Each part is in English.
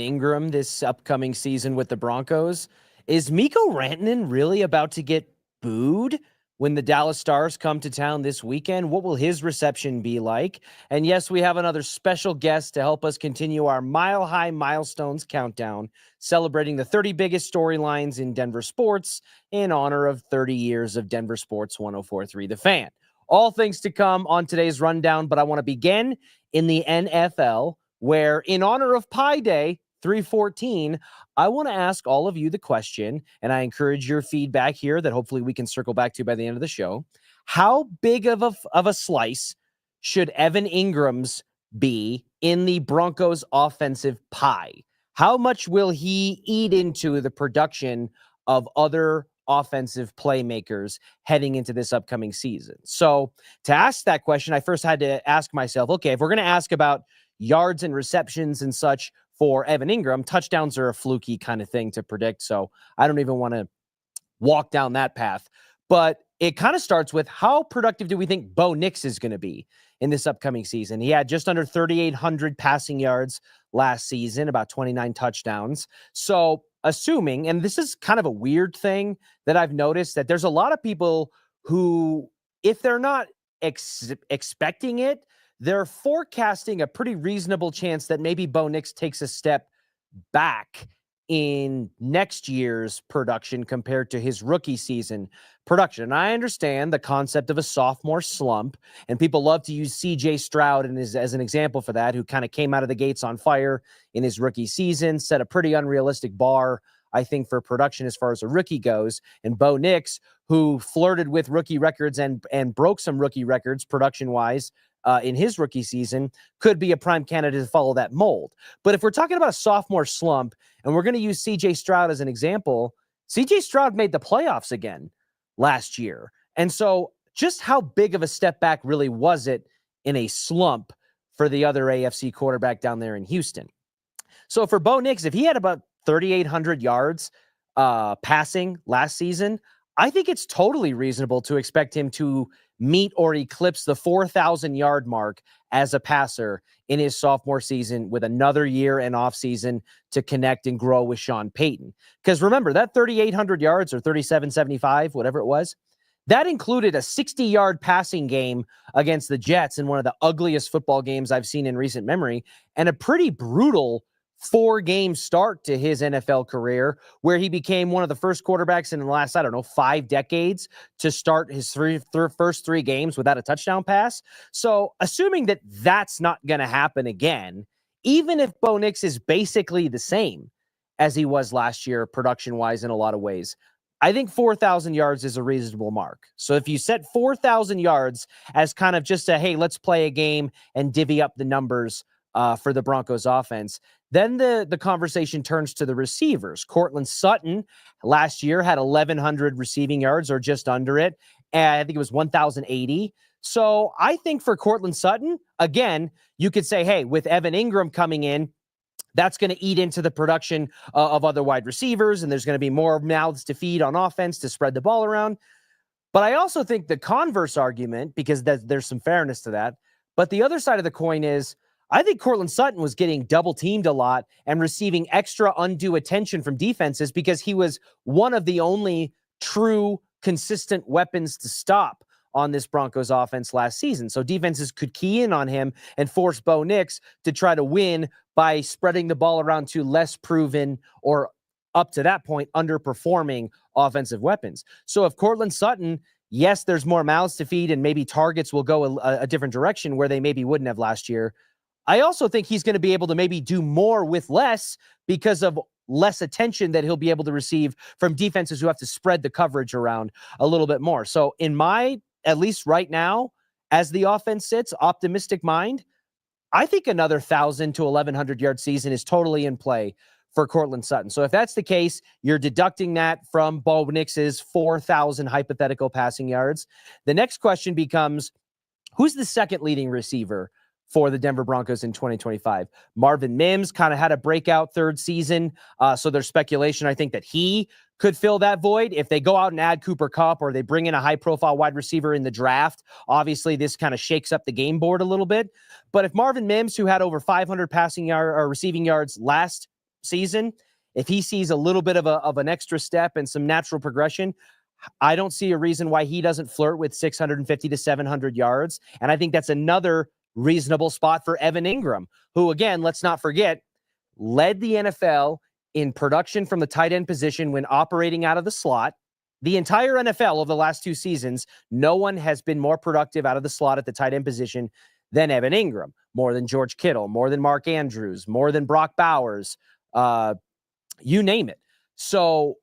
Engram this upcoming season with the Broncos. Is Mikko Rantanen really about to get booed when the Dallas Stars come to town this weekend? What will his reception be like? And yes, we have another special guest to help us continue our Mile High Milestones countdown, celebrating the 30 biggest storylines in Denver sports in honor of 30 years of Denver Sports 104.3 The Fan. All things to come on today's rundown, but I want to begin in the NFL, where in honor of Pi Day 314, I want to ask all of you the question, and I encourage your feedback here that hopefully we can circle back to by the end of the show. How big of a slice should Evan Engram's be in the Broncos offensive pie? How much will he eat into the production of other offensive playmakers heading into this upcoming season? So to ask that question, I first had to ask myself, okay, if we're going to ask about yards and receptions and such for Evan Engram, touchdowns are a fluky kind of thing to predict, so I don't even want to walk down that path. But it kind of starts with, how productive do we think Bo Nix is going to be in this upcoming season? He had just under 3,800 passing yards last season, about 29 touchdowns. So assuming, and this is kind of a weird thing that I've noticed, that there's a lot of people who, if they're not expecting it, they're forecasting a pretty reasonable chance that maybe Bo Nix takes a step back in next year's production compared to his rookie season production. And I understand the concept of a sophomore slump, and people love to use CJ Stroud as an example for that, who kind of came out of the gates on fire in his rookie season, set a pretty unrealistic bar, I think, for production as far as a rookie goes. And Bo Nix, who flirted with rookie records and broke some rookie records production-wise in his rookie season, could be a prime candidate to follow that mold. But if we're talking about a sophomore slump, and we're going to use CJ Stroud as an example, CJ Stroud made the playoffs again last year. And so just how big of a step back really was it in a slump for the other AFC quarterback down there in Houston? So for Bo Nix, if he had about 3,800 yards passing last season, I think it's totally reasonable to expect him to meet or eclipse the 4,000-yard mark as a passer in his sophomore season, with another year and offseason to connect and grow with Sean Payton. Because remember, that 3,800 yards, or 3,775, whatever it was, that included a 60-yard passing game against the Jets in one of the ugliest football games I've seen in recent memory, and a pretty brutal 4-game start to his NFL career, where he became one of the first quarterbacks in the last, 5 decades to start his first 3 games without a touchdown pass. So assuming that that's not going to happen again, even if Bo Nix is basically the same as he was last year production-wise in a lot of ways, I think 4,000 yards is a reasonable mark. So if you set 4,000 yards as kind of just a, hey, let's play a game and divvy up the numbers for the Broncos offense, then the conversation turns to the receivers. Courtland Sutton last year had 1,100 receiving yards, or just under it. And I think it was 1,080. So I think for Courtland Sutton, again, you could say, hey, with Evan Engram coming in, that's going to eat into the production of other wide receivers, and there's going to be more mouths to feed on offense to spread the ball around. But I also think the converse argument, because there's some fairness to that, but the other side of the coin is, I think Courtland Sutton was getting double-teamed a lot and receiving extra undue attention from defenses because he was one of the only true consistent weapons to stop on this Broncos offense last season. So defenses could key in on him and force Bo Nix to try to win by spreading the ball around to less proven, or up to that point, underperforming offensive weapons. So if Courtland Sutton, yes, there's more mouths to feed and maybe targets will go a different direction where they maybe wouldn't have last year, I also think he's going to be able to maybe do more with less because of less attention that he'll be able to receive from defenses who have to spread the coverage around a little bit more. So in my, at least right now, as the offense sits, optimistic mind, I think another 1,000 to 1,100 yard season is totally in play for Courtland Sutton. So if that's the case, you're deducting that from Bo Nix's 4,000 hypothetical passing yards. The next question becomes, who's the second leading receiver for the Denver Broncos in 2025? Marvin Mims kind of had a breakout third season. So there's speculation, I think, that he could fill that void if they go out and add Cooper Kupp, or they bring in a high-profile wide receiver in the draft. Obviously, this kind of shakes up the game board a little bit. But if Marvin Mims, who had over 500 passing yard or receiving yards last season, if he sees a little bit of an extra step and some natural progression, I don't see a reason why he doesn't flirt with 650 to 700 yards. And I think that's another reasonable spot for Evan Engram, who, again, let's not forget, led the NFL in production from the tight end position when operating out of the slot. The entire NFL over the last 2 seasons, no one has been more productive out of the slot at the tight end position than Evan Engram, more than George Kittle, more than Mark Andrews, more than Brock Bowers, you name it. So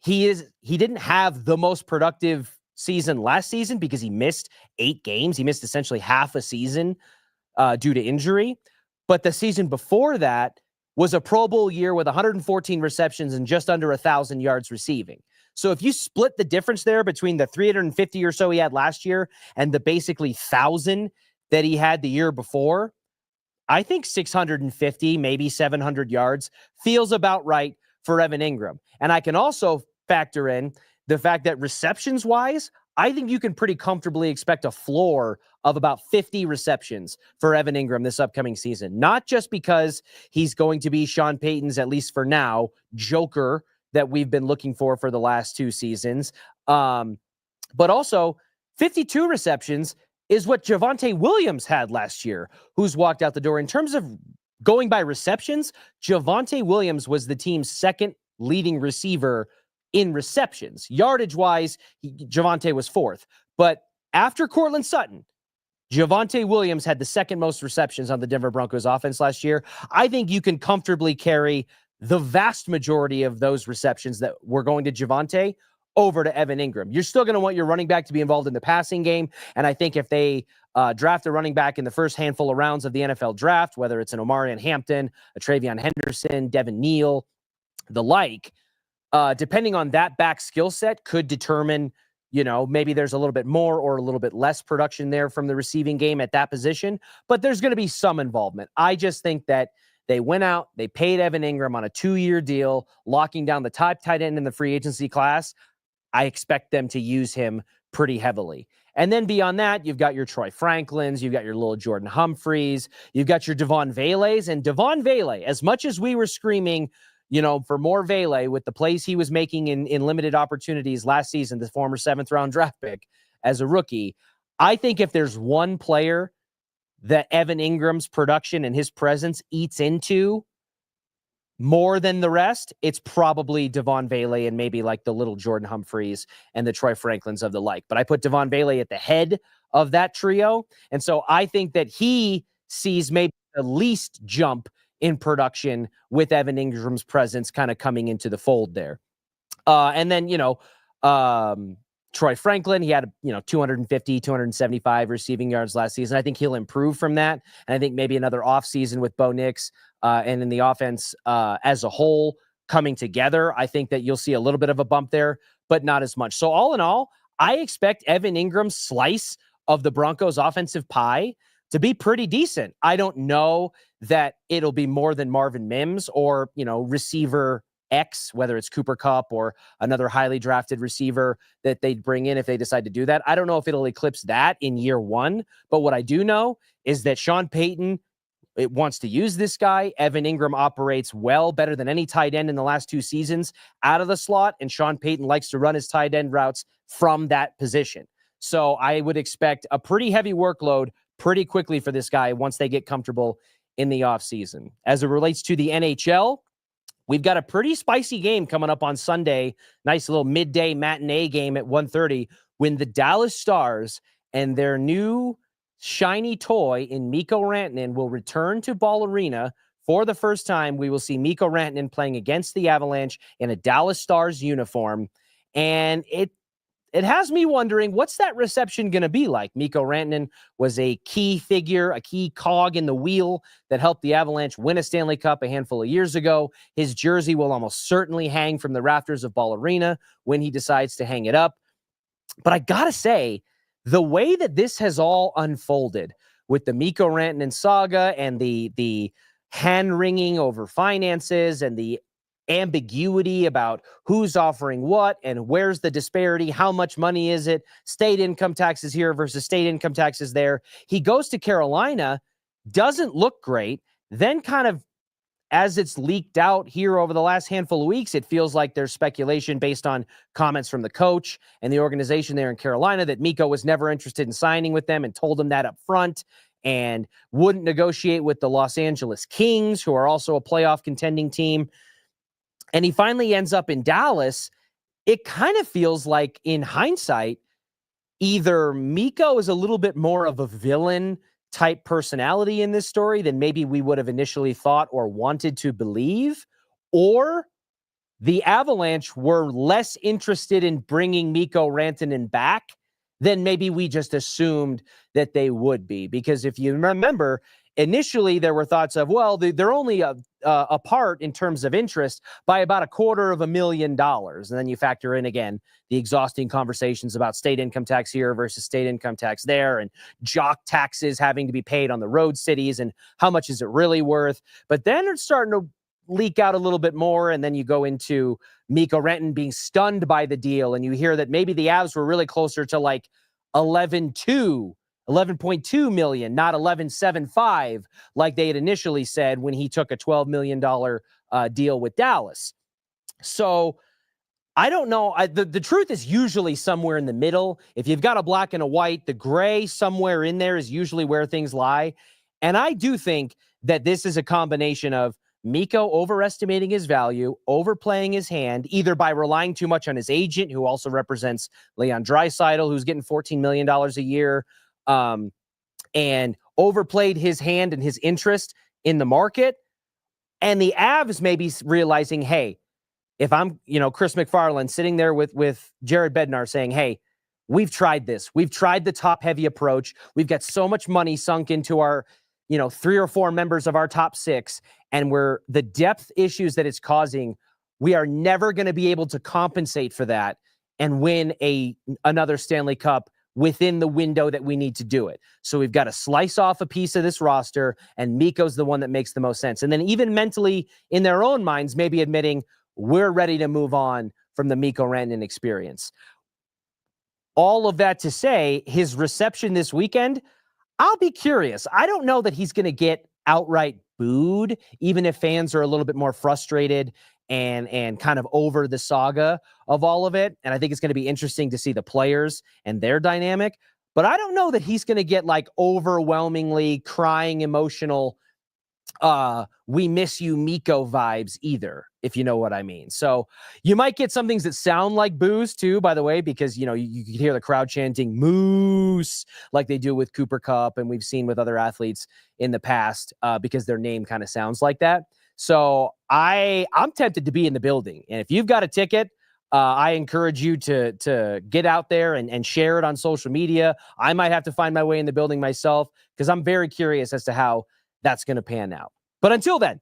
he didn't have the most productive season last season because he missed 8 games. He missed essentially half a season due to injury. But the season before that was a Pro Bowl year with 114 receptions and just under 1,000 yards receiving. So if you split the difference there between the 350 or so he had last year and the basically 1,000 that he had the year before, I think 650, maybe 700 yards feels about right for Evan Engram. And I can also factor in the fact that receptions-wise, I think you can pretty comfortably expect a floor of about 50 receptions for Evan Engram this upcoming season. Not just because he's going to be Sean Payton's, at least for now, joker that we've been looking for the last 2 seasons, but also 52 receptions is what Javonte Williams had last year, who's walked out the door. In terms of going by receptions, Javonte Williams was the team's second leading receiver in receptions. Yardage-wise, Javonte was 4th. But after Cortland Sutton, Javonte Williams had the second most receptions on the Denver Broncos offense last year. I think you can comfortably carry the vast majority of those receptions that were going to Javonte over to Evan Engram. You're still going to want your running back to be involved in the passing game. And I think if they draft a running back in the first handful of rounds of the NFL draft, whether it's an Omarion Hampton, a Travion Henderson, Devin Neal, the like, depending on that back skill set could determine, maybe there's a little bit more or a little bit less production there from the receiving game at that position, but there's going to be some involvement. I just think that they went out, they paid Evan Engram on a 2-year deal, locking down the top tight end in the free agency class. I expect them to use him pretty heavily. And then beyond that, you've got your Troy Franklins, you've got your little Jordan Humphreys, you've got your Devon Vele's. And Devon Vele, as much as we were screaming, for more Vele with the plays he was making in limited opportunities last season, the former 7th-round draft pick as a rookie, I think if there's one player that Evan Ingram's production and his presence eats into more than the rest, it's probably Devon Vele and maybe like the little Jordan Humphreys and the Troy Franklins of the like. But I put Devon Vele at the head of that trio. And so I think that he sees maybe the least jump in production with Evan Ingram's presence kind of coming into the fold there. And then, Troy Franklin, he had, 250, 275 receiving yards last season. I think he'll improve from that. And I think maybe another offseason with Bo Nix and in the offense as a whole coming together, I think that you'll see a little bit of a bump there, but not as much. So all in all, I expect Evan Ingram's slice of the Broncos offensive pie to be pretty decent. I don't know that it'll be more than Marvin Mims or, receiver X, whether it's Cooper Kupp or another highly drafted receiver that they'd bring in if they decide to do that. I don't know if it'll eclipse that in year 1, but what I do know is that Sean Payton wants to use this guy. Evan Engram operates well, better than any tight end in the last 2 seasons out of the slot, and Sean Payton likes to run his tight end routes from that position. So I would expect a pretty heavy workload pretty quickly for this guy once they get comfortable in the offseason. As it relates to the NHL, we've got a pretty spicy game coming up on Sunday. Nice little midday matinee game at 1:30 when the Dallas Stars and their new shiny toy in Mikko Rantanen will return to Ball Arena. For the first time, we will see Mikko Rantanen playing against the Avalanche in a Dallas Stars uniform. And it has me wondering, what's that reception going to be like? Mikko Rantanen was a key figure, a key cog in the wheel that helped the Avalanche win a Stanley Cup a handful of years ago. His jersey will almost certainly hang from the rafters of Ball Arena when he decides to hang it up. But I got to say, the way that this has all unfolded with the Mikko Rantanen saga and the hand-wringing over finances and the ambiguity about who's offering what and where's the disparity, how much money is it, state income taxes here versus state income taxes there. He goes to Carolina, doesn't look great, then kind of as it's leaked out here over the last handful of weeks, it feels like there's speculation based on comments from the coach and the organization there in Carolina that Mikko was never interested in signing with them and told them that up front and wouldn't negotiate with the Los Angeles Kings, who are also a playoff contending team. And he finally ends up in Dallas. It kind of feels like, in hindsight, either Mikko is a little bit more of a villain type personality in this story than maybe we would have initially thought or wanted to believe, or the Avalanche were less interested in bringing Mikko Rantanen back than maybe we just assumed that they would be. Because if you remember, initially there were thoughts of, well, they're only apart in terms of interest by about $250,000. And then you factor in, again, the exhausting conversations about state income tax here versus state income tax there, and jock taxes having to be paid on the road cities, and how much is it really worth. But then it's starting to leak out a little bit more, and then you go into Mikko Rantanen being stunned by the deal, and you hear that maybe the Avs were really closer to like 11.2 million, not 11.75, like they had initially said when he took a $12 million deal with Dallas. So I don't know. The truth is usually somewhere in the middle. If you've got a black and a white, the gray somewhere in there is usually where things lie. And I do think that this is a combination of Mikko overestimating his value, overplaying his hand, either by relying too much on his agent, who also represents Leon Draisaitl, who's getting $14 million a year, and overplayed his hand and his interest in the market. And the Avs maybe realizing, hey, if I'm, Chris McFarland sitting there with Jared Bednar saying, hey, we've tried this. We've tried the top heavy approach. We've got so much money sunk into our, 3 or 4 members of our top 6. And the depth issues that it's causing, we are never going to be able to compensate for that and win another Stanley Cup within the window that we need to do it. So we've got to slice off a piece of this roster, and Mikko's the one that makes the most sense. And then even mentally in their own minds, maybe admitting we're ready to move on from the Mikko Rantanen experience. All of that to say, his reception this weekend, I'll be curious. I don't know that he's going to get outright booed, even if fans are a little bit more frustrated and kind of over the saga of all of it. And I think it's going to be interesting to see the players and their dynamic. But I don't know that he's going to get like overwhelmingly crying, emotional, we miss you, Mikko vibes either, if you know what I mean. So you might get some things that sound like boos too, by the way, because, you can hear the crowd chanting Moose like they do with Cooper Kupp, and we've seen with other athletes in the past because their name kind of sounds like that. So I'm tempted to be in the building. And if you've got a ticket, I encourage you to get out there and share it on social media. I might have to find my way in the building myself because I'm very curious as to how that's going to pan out. But until then,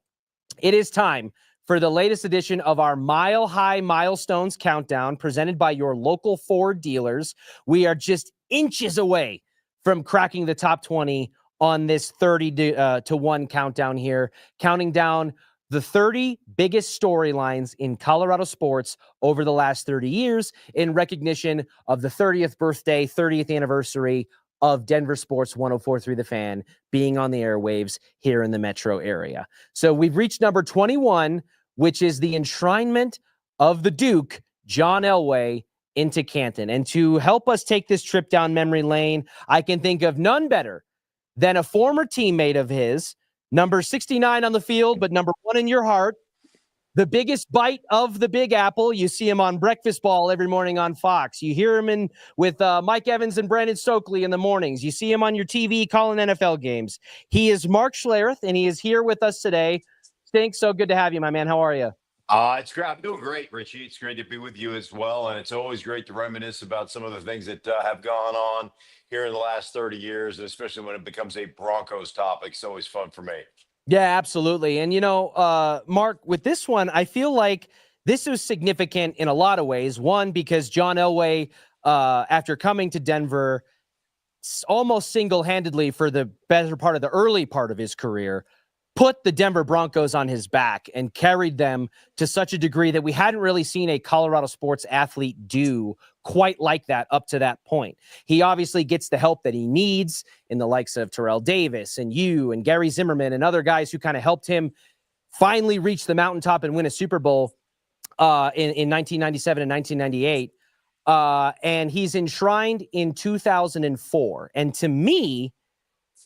it is time for the latest edition of our Mile High Milestones Countdown presented by your local Ford dealers. We are just inches away from cracking the top 20 on this 30-1 countdown here, counting down the 30 biggest storylines in Colorado sports over the last 30 years in recognition of the 30th birthday, 30th anniversary of Denver Sports 104.3 The Fan being on the airwaves here in the metro area. So we've reached number 21, which is the enshrinement of the Duke, John Elway, into Canton. And to help us take this trip down memory lane, I can think of none better than a former teammate of his, number 69 on the field, but number 1 in your heart, the biggest bite of the Big Apple. You see him on Breakfast Ball every morning on Fox. You hear him with Mike Evans and Brandon Stokely in the mornings. You see him on your TV calling NFL games. He is Mark Schlereth, and he is here with us today. Stink, so good to have you, my man. How are you? It's great. I'm doing great, Richie. It's great to be with you as well. And it's always great to reminisce about some of the things that have gone on here in the last 30 years, especially when it becomes a Broncos topic. It's always fun for me. Yeah, absolutely. And, Mark, with this one, I feel like this is significant in a lot of ways. One, because John Elway, after coming to Denver, almost single-handedly for the better part of the early part of his career, put the Denver Broncos on his back and carried them to such a degree that we hadn't really seen a Colorado sports athlete do quite like that up to that point. He obviously gets the help that he needs in the likes of Terrell Davis and you and Gary Zimmerman and other guys who kind of helped him finally reach the mountaintop and win a Super Bowl in 1997 and 1998. And he's enshrined in 2004. And to me,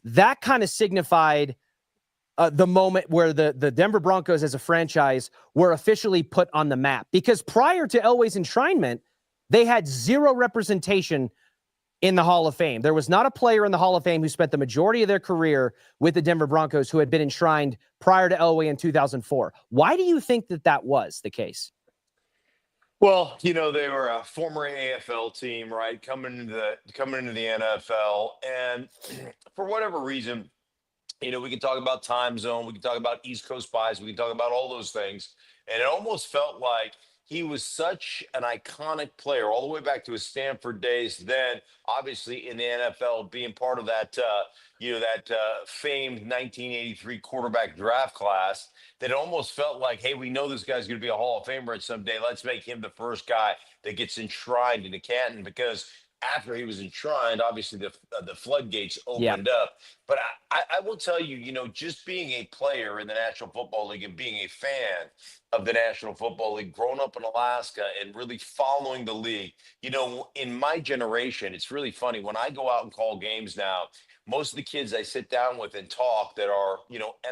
that kind of signified the moment where the Denver Broncos as a franchise were officially put on the map. Because prior to Elway's enshrinement, they had zero representation in the Hall of Fame. There was not a player in the Hall of Fame who spent the majority of their career with the Denver Broncos who had been enshrined prior to Elway in 2004. Why do you think that was the case? Well, they were a former AFL team, right? Coming into the NFL, and for whatever reason, we can talk about time zone, we can talk about East Coast bias, we can talk about all those things, and it almost felt like he was such an iconic player all the way back to his Stanford days. Then, obviously, in the NFL, being part of that, famed 1983 quarterback draft class, that it almost felt like, hey, we know this guy's going to be a Hall of Famer someday. Let's make him the first guy that gets enshrined into Canton, because after he was enshrined, obviously the floodgates opened up. But I will tell you, just being a player in the National Football League and being a fan of the National Football League, growing up in Alaska and really following the league, in my generation, it's really funny. When I go out and call games now, most of the kids I sit down with and talk that are,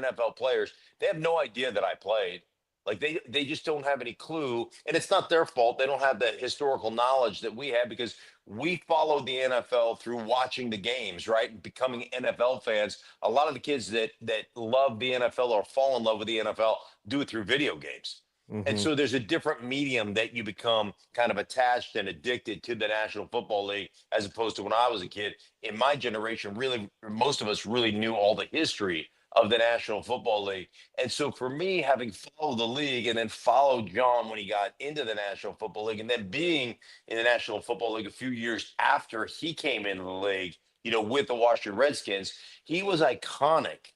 NFL players, they have no idea that I played. Like they just don't have any clue, and it's not their fault. They don't have the historical knowledge that we have, because we followed the NFL through watching the games, right? Becoming NFL fans. A lot of the kids that love the NFL or fall in love with the NFL do it through video games. And so there's a different medium that you become kind of attached and addicted to the National Football League, as opposed to when I was a kid. In my generation, really, most of us really knew all the history of the National Football League. And so for me, having followed the league and then followed John when he got into the National Football League, and then being in the National Football League a few years after he came into the league, with the Washington Redskins, he was iconic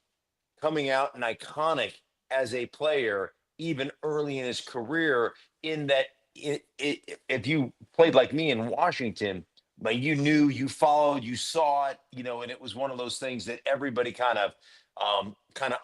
coming out and iconic as a player, even early in his career, in that if you played like me in Washington, but you knew, you followed, you saw it, and it was one of those things that everybody kind of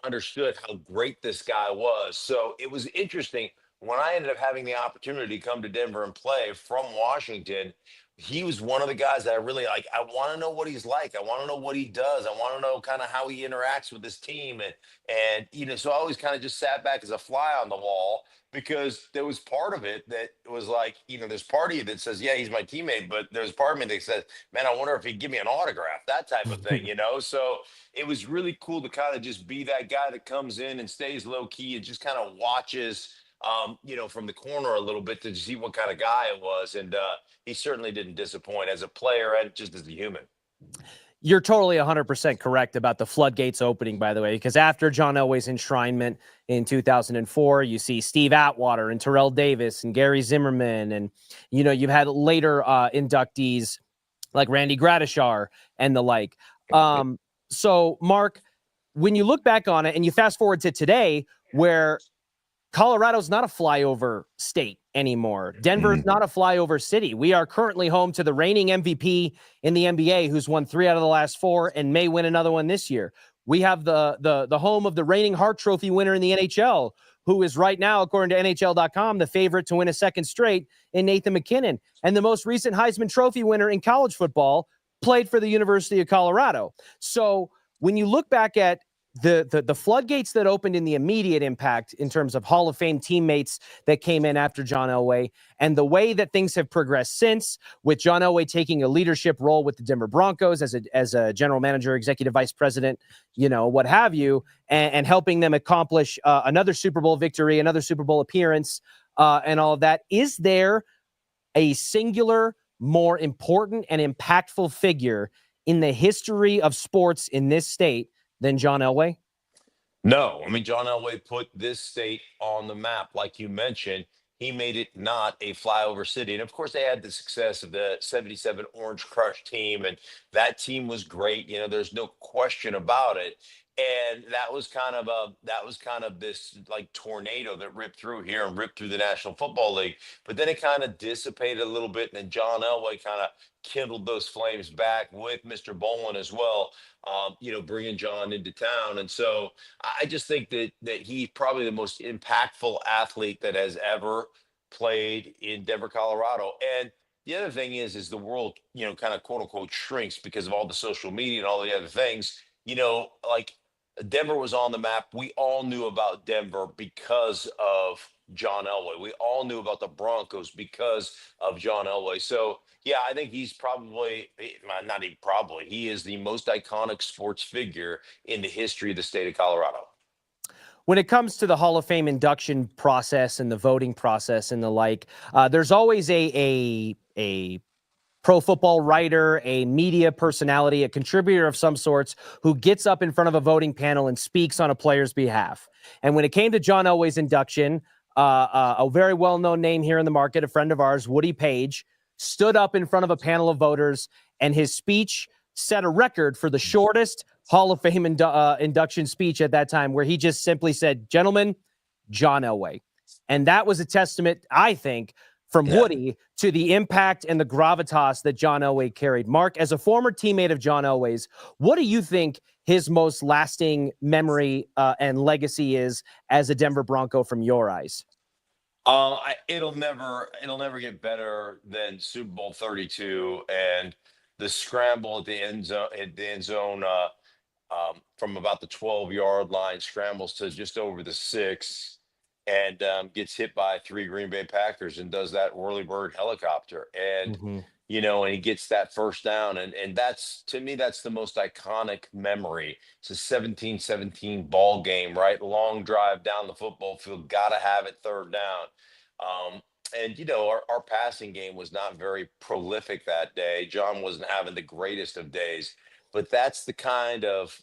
understood how great this guy was. So it was interesting when I ended up having the opportunity to come to Denver and play from Washington. He was one of the guys that I really like. I want to know what he's like. I want to know what he does. I want to know kind of how he interacts with his team. And so I always kind of just sat back as a fly on the wall, because there was part of it that was like, there's part of you that says, yeah, he's my teammate. But there's part of me that says, man, I wonder if he'd give me an autograph, that type of thing, So it was really cool to kind of just be that guy that comes in and stays low key and just kind of watches, from the corner a little bit to see what kind of guy it was. And he certainly didn't disappoint as a player and just as a human. You're totally 100% correct about the floodgates opening, by the way, because after John Elway's enshrinement in 2004, you see Steve Atwater and Terrell Davis and Gary Zimmerman. And, you've had later inductees like Randy Gradishar and the like. So, Mark, when you look back on it and you fast forward to today, where Colorado's not a flyover state anymore. Denver's not a flyover city. We are currently home to the reigning MVP in the NBA, who's won 3 out of the last 4 and may win another one this year. We have the home of the reigning Hart Trophy winner in the NHL, who is right now, according to NHL.com, the favorite to win a second straight in Nathan McKinnon. And the most recent Heisman Trophy winner in college football played for the University of Colorado. So when you look back at the floodgates that opened in the immediate impact in terms of Hall of Fame teammates that came in after John Elway, and the way that things have progressed since, with John Elway taking a leadership role with the Denver Broncos as a general manager, executive vice president, what have you, and helping them accomplish another Super Bowl victory, another Super Bowl appearance, and all of that. Is there a singular, more important and impactful figure in the history of sports in this state than John Elway? No, I mean, John Elway put this state on the map. Like you mentioned, he made it not a flyover city. And of course, they had the success of the 77 Orange Crush team, and that team was great. There's no question about it. And that was kind of this like tornado that ripped through here and ripped through the National Football League. But then it kind of dissipated a little bit, and then John Elway kind of kindled those flames back with Mr. Bolin as well. Bringing John into town, and so I just think that he's probably the most impactful athlete that has ever played in Denver, Colorado. And the other thing is the world, kind of quote unquote shrinks because of all the social media and all the other things. Like Denver was on the map. We all knew about Denver because of John Elway. We all knew about the Broncos because of John Elway. So, yeah, I think he's probably, not even probably, he is the most iconic sports figure in the history of the state of Colorado. When it comes to the Hall of Fame induction process and the voting process and the like, there's always a pro football writer, a media personality, a contributor of some sorts who gets up in front of a voting panel and speaks on a player's behalf. And when it came to John Elway's induction, a very well-known name here in the market, a friend of ours, Woody Page, stood up in front of a panel of voters, and his speech set a record for the shortest Hall of Fame induction speech at that time, where he just simply said, "Gentlemen, John Elway." And that was a testament, I think, from Woody to the impact and the gravitas that John Elway carried. Mark, as a former teammate of John Elway's, what do you think his most lasting memory and legacy is as a Denver Bronco from your eyes? It'll never get better than Super Bowl 32 and the scramble at the end zone, from about the 12-yard line, scrambles to just over the 6, and gets hit by 3 Green Bay Packers and does that whirly-bird helicopter. And, and he gets that first down. And that's, to me, that's the most iconic memory. It's a 17-17 ball game, right? Long drive down the football field. Got to have it third down. Our passing game was not very prolific that day. John wasn't having the greatest of days. But that's the kind of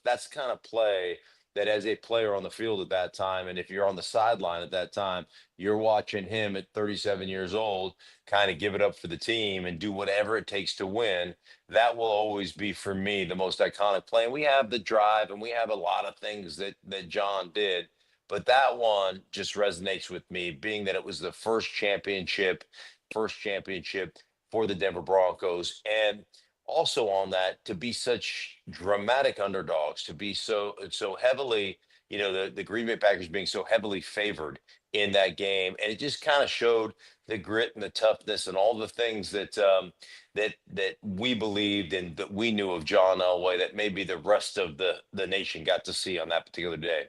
play that, as a player on the field at that time, and if you're on the sideline at that time, you're watching him at 37 years old kind of give it up for the team and do whatever it takes to win. That will always be, for me, the most iconic play. And we have the drive, and we have a lot of things that John did, but that one just resonates with me, being that it was the first championship for the Denver Broncos. And also on that, to be such dramatic underdogs, to be so heavily, the Green Bay Packers being so heavily favored in that game, and it just kind of showed the grit and the toughness and all the things that we believed and that we knew of John Elway that maybe the rest of the nation got to see on that particular day.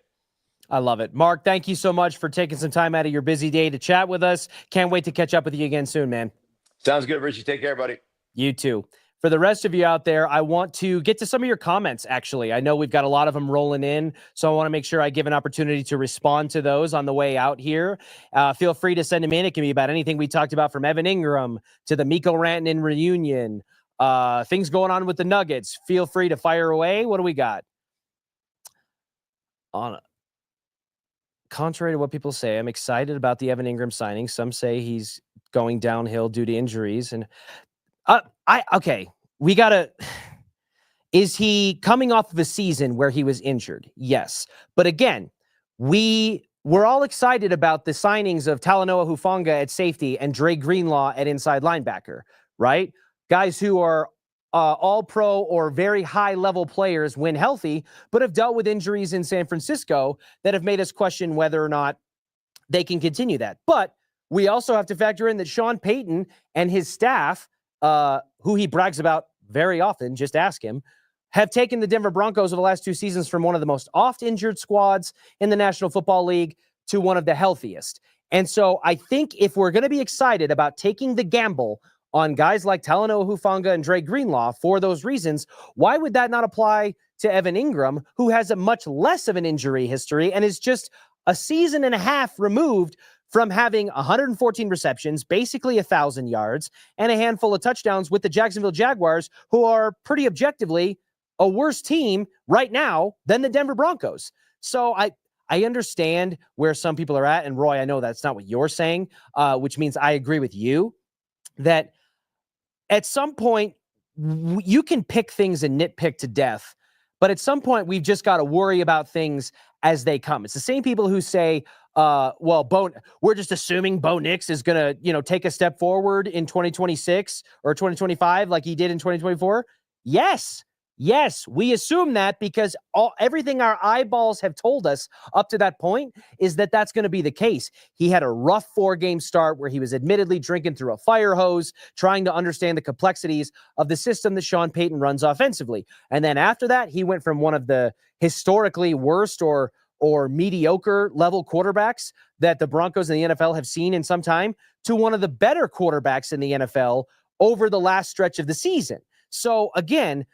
I love it. Mark, thank you so much for taking some time out of your busy day to chat with us. Can't wait to catch up with you again soon, man. Sounds good, Richie. Take care, buddy. You too. For the rest of you out there, I want to get to some of your comments, actually. I know we've got a lot of them rolling in, so I want to make sure I give an opportunity to respond to those on the way out here. Feel free to send them in. It can be about anything we talked about, from Evan Engram to the Mikko Rantanen reunion, things going on with the Nuggets. Feel free to fire away. What do we got? Contrary to what people say, I'm excited about the Evan Engram signing. Some say he's going downhill due to injuries. And is he coming off of a season where he was injured? Yes. But again, we're all excited about the signings of Talanoa Hufanga at safety and Dre Greenlaw at inside linebacker, right? Guys who are all pro or very high level players when healthy, but have dealt with injuries in San Francisco that have made us question whether or not they can continue that. But we also have to factor in that Sean Payton and his staff, who he brags about very often, just ask him, have taken the Denver Broncos over the last 2 seasons from one of the most oft-injured squads in the National Football League to one of the healthiest. And so I think if we're going to be excited about taking the gamble on guys like Talanoa Hufanga and Dre Greenlaw for those reasons, why would that not apply to Evan Engram, who has a much less of an injury history and is just a season and a half removed from having 114 receptions, basically 1,000 yards, and a handful of touchdowns with the Jacksonville Jaguars, who are pretty objectively a worse team right now than the Denver Broncos. So I understand where some people are at. And Roy, I know that's not what you're saying, which means I agree with you that at some point you can pick things and nitpick to death. But at some point, we've just got to worry about things as they come. It's the same people who say, we're just assuming Bo Nix is going to, take a step forward in 2026 or 2025 like he did in 2024. Yes, we assume that because everything our eyeballs have told us up to that point is that that's going to be the case. He had a rough 4-game start where he was admittedly drinking through a fire hose, trying to understand the complexities of the system that Sean Payton runs offensively. And then after that, he went from one of the historically worst or mediocre level quarterbacks that the Broncos and the NFL have seen in some time to one of the better quarterbacks in the NFL over the last stretch of the season. So again,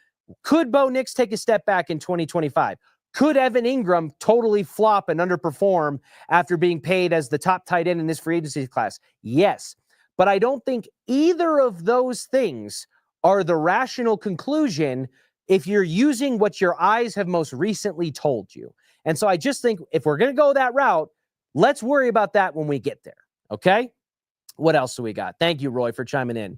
could Bo Nix take a step back in 2025? Could Evan Engram totally flop and underperform after being paid as the top tight end in this free agency class? Yes. But I don't think either of those things are the rational conclusion if you're using what your eyes have most recently told you. And so I just think if we're going to go that route, let's worry about that when we get there. Okay? What else do we got? Thank you, Roy, for chiming in.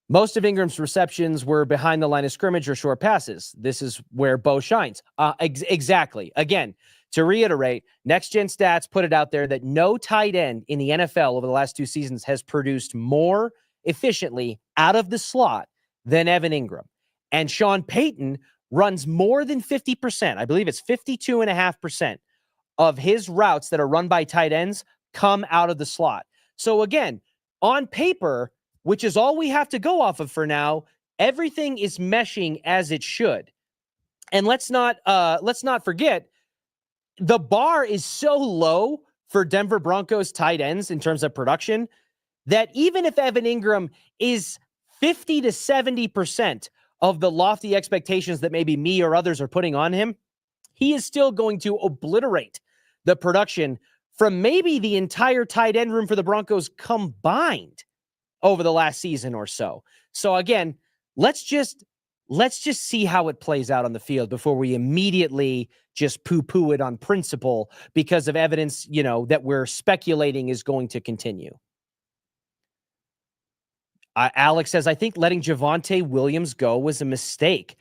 Most of Ingram's receptions were behind the line of scrimmage or short passes. This is where Bo shines. Exactly. Again, to reiterate, Next Gen Stats put it out there that no tight end in the NFL over the last 2 seasons has produced more efficiently out of the slot than Evan Engram. And Sean Payton runs more than 50%. I believe it's 52.5% of his routes that are run by tight ends come out of the slot. So again, on paper, which is all we have to go off of for now, everything is meshing as it should. And let's not forget, the bar is so low for Denver Broncos tight ends in terms of production that even if Evan Engram is 50 to 70% of the lofty expectations that maybe me or others are putting on him, he is still going to obliterate the production from maybe the entire tight end room for the Broncos combined over the last season or so. So again, let's just see how it plays out on the field before we immediately just poo-poo it on principle because of evidence, that we're speculating is going to continue. Alex says, I think letting Javonte Williams go was a mistake.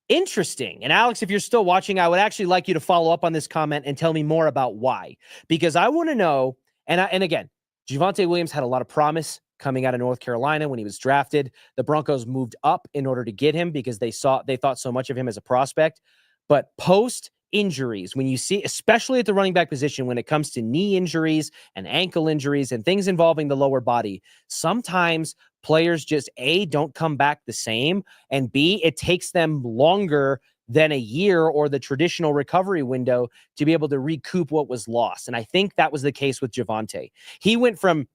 Interesting. And Alex, if you're still watching, I would actually like you to follow up on this comment and tell me more about why, because I want to know. And again, Javonte Williams had a lot of promise coming out of North Carolina when he was drafted. The Broncos moved up in order to get him because they thought so much of him as a prospect. But post injuries, when you see, especially at the running back position, when it comes to knee injuries and ankle injuries and things involving the lower body, sometimes players just A, don't come back the same, and B, it takes them longer than a year or the traditional recovery window to be able to recoup what was lost. And I think that was the case with Javonte. He went from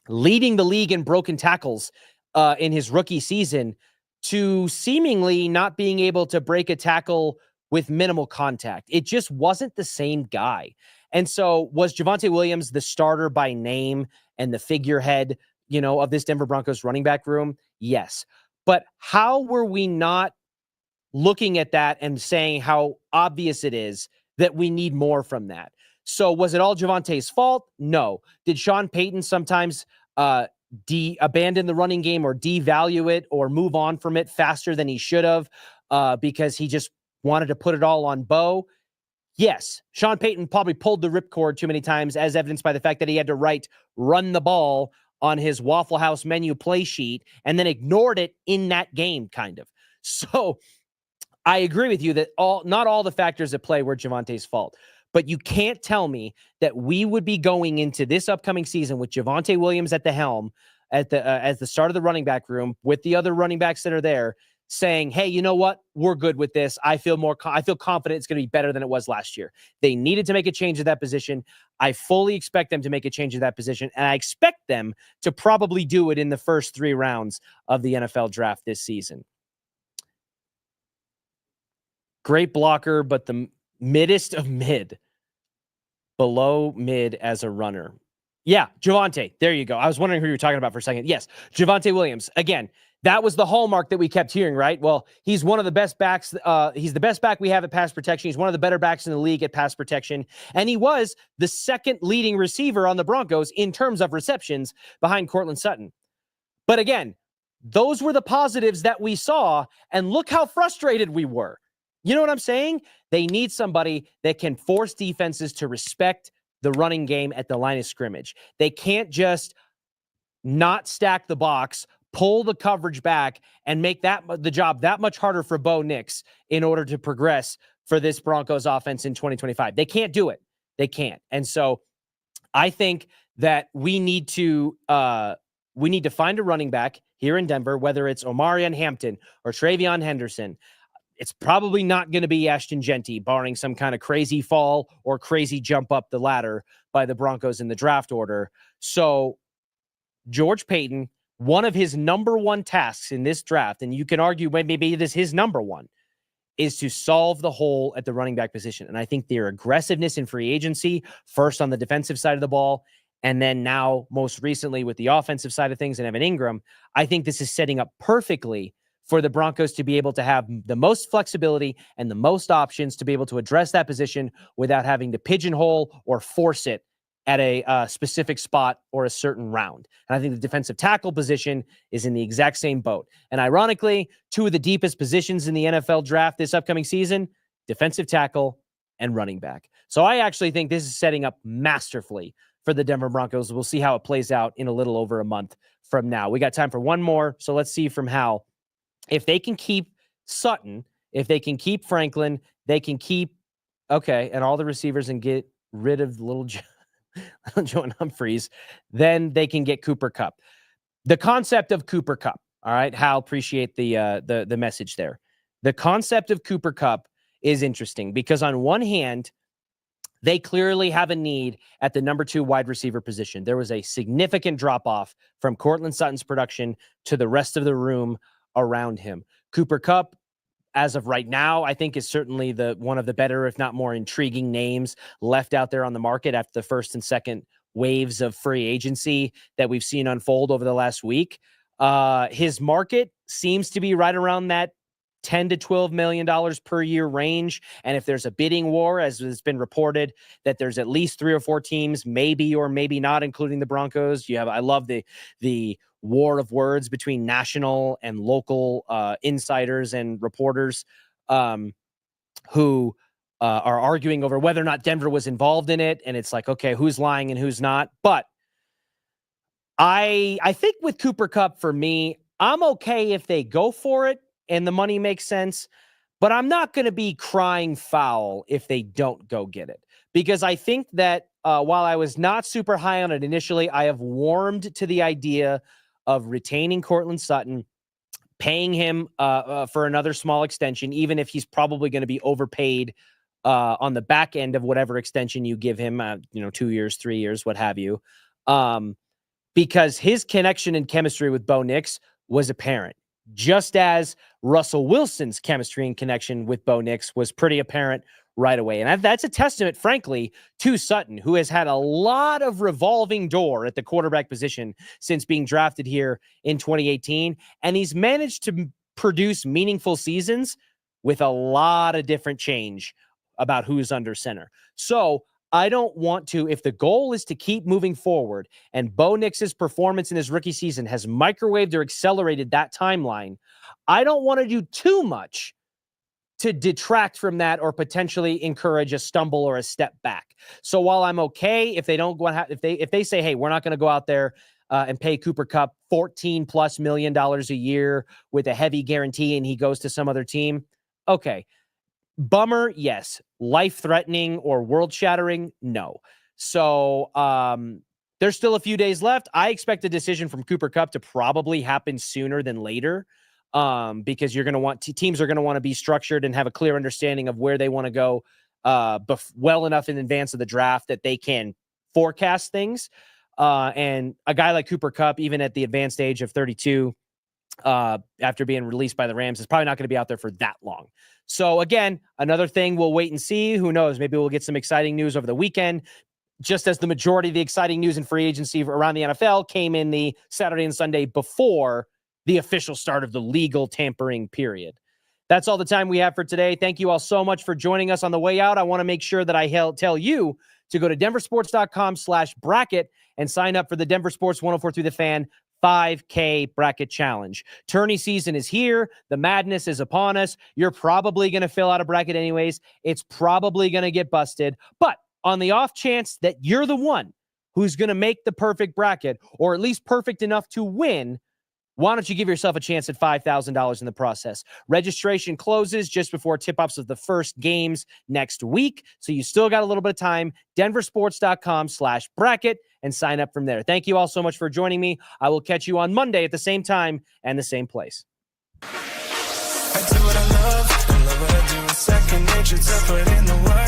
leading the league in broken tackles in his rookie season to seemingly not being able to break a tackle with minimal contact. It just wasn't the same guy. And so was Javonte Williams the starter by name and the figurehead, of this Denver Broncos running back room? Yes. But how were we not looking at that and saying how obvious it is that we need more from that? So was it all Javonte's fault? No. Did Sean Payton sometimes abandon the running game or devalue it or move on from it faster than he should have because he just wanted to put it all on Bo? Yes. Sean Payton probably pulled the ripcord too many times, as evidenced by the fact that he had to write "run the ball" on his Waffle House menu play sheet and then ignored it in that game, kind of. So I agree with you that not all the factors at play were Javonte's fault. But you can't tell me that we would be going into this upcoming season with Javonte Williams at the helm, at the start of the running back room with the other running backs that are there, saying, "Hey, you know what? We're good with this. I feel confident it's going to be better than it was last year." They needed to make a change at that position. I fully expect them to make a change at that position, and I expect them to probably do it in the first 3 rounds of the NFL draft this season. Great blocker, but the middest of mid. Below mid as a runner. Yeah, Javonte. There you go. I was wondering who you were talking about for a second. Yes, Javonte Williams. Again, that was the hallmark that we kept hearing, right? Well, he's one of the best backs. He's the best back we have at pass protection. He's one of the better backs in the league at pass protection. And he was the second leading receiver on the Broncos in terms of receptions behind Courtland Sutton. But again, those were the positives that we saw. And look how frustrated we were. You know what I'm saying? They need somebody that can force defenses to respect the running game at the line of scrimmage. They can't just not stack the box, pull the coverage back, and make the job that much harder for Bo Nix in order to progress for this Broncos offense in 2025. They can't do it. They can't. And so I think that we need to find a running back here in Denver, whether it's Omarion Hampton or Travion Henderson. It's probably not going to be Ashton Genty, barring some kind of crazy fall or crazy jump up the ladder by the Broncos in the draft order. So George Payton, one of his number one tasks in this draft, and you can argue maybe this is his number one, is to solve the hole at the running back position. And I think their aggressiveness in free agency, first on the defensive side of the ball, and then now most recently with the offensive side of things and Evan Engram, I think this is setting up perfectly for the Broncos to be able to have the most flexibility and the most options to be able to address that position without having to pigeonhole or force it at a specific spot or a certain round. And I think the defensive tackle position is in the exact same boat. And ironically, two of the deepest positions in the NFL draft this upcoming season, defensive tackle and running back. So I actually think this is setting up masterfully for the Denver Broncos. We'll see how it plays out in a little over a month from now. We got time for one more. So let's see from Hal. If they can keep Sutton, if they can keep Franklin, they can keep, and all the receivers and get rid of little Joe Humphreys, then they can get Cooper Kupp. The concept of Cooper Kupp, all right, Hal, appreciate the message there. The concept of Cooper Kupp is interesting because on one hand, they clearly have a need at the number 2 wide receiver position. There was a significant drop-off from Courtland Sutton's production to the rest of the room around him. Cooper Kupp, as of right now, I think is certainly one of the better, if not more intriguing names left out there on the market after the first and second waves of free agency that we've seen unfold over the last week. His market seems to be right around that $10 to $12 million per year range. And if there's a bidding war, as has been reported, that there's at least 3 or 4 teams, maybe or maybe not, including the Broncos. I love the war of words between national and local insiders and reporters who are arguing over whether or not Denver was involved in it. And it's like, okay, who's lying and who's not? But I think with Cooper Kupp, for me, I'm okay if they go for it and the money makes sense, but I'm not going to be crying foul if they don't go get it. Because I think that while I was not super high on it initially, I have warmed to the idea of retaining Courtland Sutton, paying him for another small extension, even if he's probably going to be overpaid on the back end of whatever extension you give him, 2 years, 3 years, what have you. Because his connection and chemistry with Bo Nix was apparent, just as Russell Wilson's chemistry and connection with Bo Nix was pretty apparent right away. And that's a testament, frankly, to Sutton, who has had a lot of revolving door at the quarterback position since being drafted here in 2018. And he's managed to produce meaningful seasons with a lot of different change about who's under center. So I don't want to, if the goal is to keep moving forward and Bo Nix's performance in his rookie season has microwaved or accelerated that timeline, I don't want to do too much to detract from that or potentially encourage a stumble or a step back. So while I'm okay if they don't go if they say, hey, we're not going to go out there and pay Cooper Kupp $14+ million a year with a heavy guarantee and he goes to some other team, okay. Bummer, yes. Life-threatening or world-shattering, no. So there's still a few days left. I expect a decision from Cooper Kupp to probably happen sooner than later because you're going to want teams are going to want to be structured and have a clear understanding of where they want to go well enough in advance of the draft that they can forecast things. And a guy like Cooper Kupp, even at the advanced age of 32, after being released by the Rams, is probably not going to be out there for that long. So again, another thing, we'll wait and see. Who knows? Maybe we'll get some exciting news over the weekend, just as the majority of the exciting news in free agency around the NFL came in the Saturday and Sunday before the official start of the legal tampering period. That's all the time we have for today. Thank you all so much for joining us on the way out. I want to make sure that I tell you to go to DenverSports.com/bracket and sign up for the Denver Sports 104 Through the Fan 5K bracket challenge. Tourney season is here. The madness is upon us. You're probably going to fill out a bracket anyways. It's probably going to get busted. But on the off chance that you're the one who's going to make the perfect bracket, or at least perfect enough to win, why don't you give yourself a chance at $5,000 in the process? Registration closes just before tip-offs of the first games next week, so you still got a little bit of time. DenverSports.com/bracket and sign up from there. Thank you all so much for joining me. I will catch you on Monday at the same time and the same place. I do what I love what I do. Second nature to put in the work.